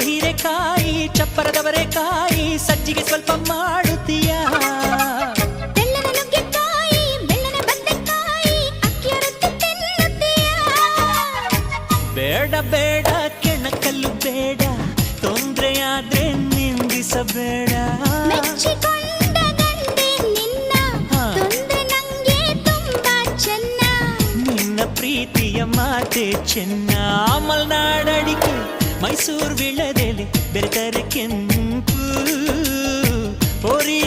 ಹೀರೆಕಾಯಿ ಚಪ್ಪರದವರೆಕಾಯಿ ಸಜ್ಜಿಗೆ ಸ್ವಲ್ಪ ಮಾಡುತ್ತೀಯ ಬೇಡ ಬೇಡ ಕೆಣಕಲ್ಲು ಬೇಡ ತೊಂದ್ರೆಯಾದ್ರೆ ನಿಂದಿಸಬೇಡ ನಿನ್ನ ಪ್ರೀತಿಯ ಮಾತೆ ಚೆನ್ನ ಮಲ್ನಾಡಡಿಕೆ ಮೈಸೂರು ವಿಳದೆಲೆ ಬೆರೆತರೆ ಕೆಂಪು ಪೋರಿ